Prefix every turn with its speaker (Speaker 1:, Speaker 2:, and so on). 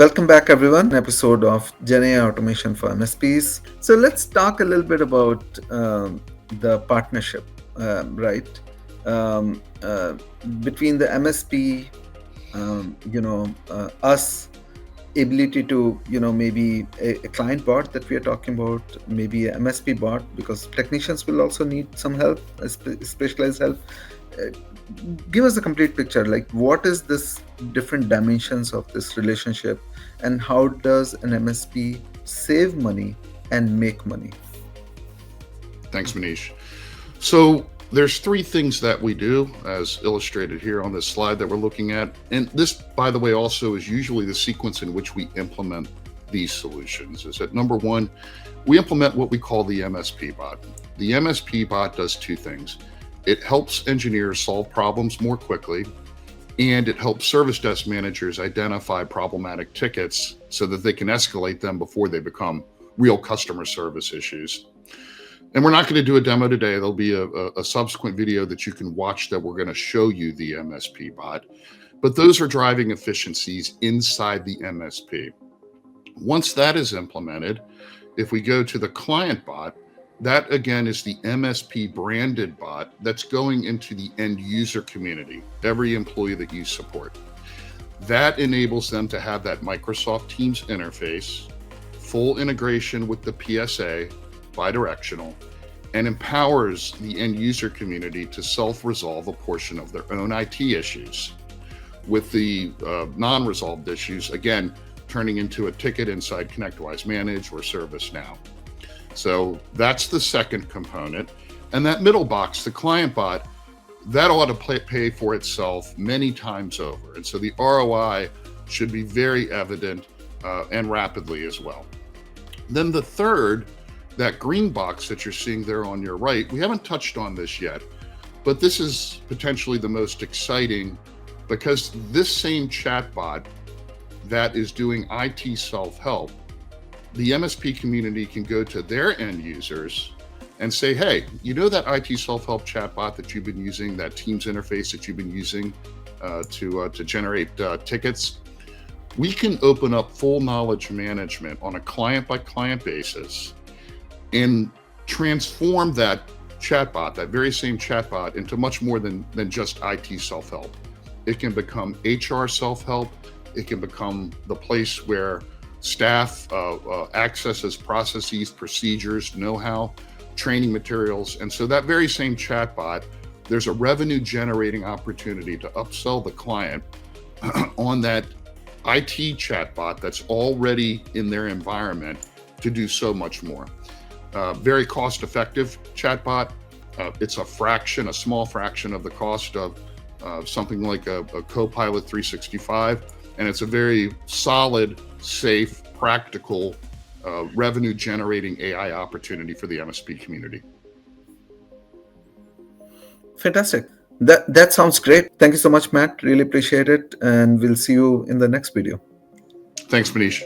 Speaker 1: Welcome back, everyone. Episode of GenAI Automation for MSPs. So let's talk a little bit about the partnership, right? Um, uh, Between the MSP, us ability to, maybe a client bot that we are talking about, maybe a MSP bot, because technicians will also need some help, specialized help. Uh, Give us a complete picture, like what is this different dimensions of this relationship, and how does an MSP save money and make money?
Speaker 2: Thanks, Manish. So there's three things that we do, as illustrated here on this slide that we're looking at. And this, by the way, also is usually the sequence in which we implement these solutions. Is that number one, we implement what we call the MSP bot. The MSP bot does two things. It helps engineers solve problems more quickly, and it helps service desk managers identify problematic tickets so that they can escalate them before they become real customer service issues. And we're not going to do a demo today. There'll be a subsequent video that you can watch that we're going to show you the MSP bot. But those are driving efficiencies inside the MSP. Once that is implemented, if we go to the client bot, that again is the MSP branded bot that's going into the end user community, every employee that you support. That enables them to have that Microsoft Teams interface, full integration with the PSA, bidirectional, and empowers the end user community to self-resolve a portion of their own IT issues. With the non-resolved issues, again, turning into a ticket inside ConnectWise Manage or ServiceNow. So that's the second component. And that middle box, the client bot, that ought to pay for itself many times over. And so the ROI should be very evident and rapidly as well. Then the third, that green box that you're seeing there on your right, we haven't touched on this yet, but this is potentially the most exciting because this same chatbot that is doing IT self-help, the MSP community can go to their end users and say, hey, you know that IT self-help chatbot that you've been using, that Teams interface that you've been using to generate tickets? We can open up full knowledge management on a client-by-client basis and transform that chatbot, that very same chatbot, into much more than just IT self-help. It can become HR self-help. It can become the place where staff accesses processes, procedures, know-how, training materials. And so that very same chatbot, there's a revenue generating opportunity to upsell the client on that IT chatbot that's already in their environment to do so much more. Very cost-effective chatbot. It's a small fraction of the cost of something like a Copilot 365, and it's a very solid, safe, practical, revenue-generating AI opportunity for the MSP community.
Speaker 1: Fantastic. That sounds great. Thank you so much, Matt. Really appreciate it, and we'll see you in the next video.
Speaker 2: Thanks, Manish.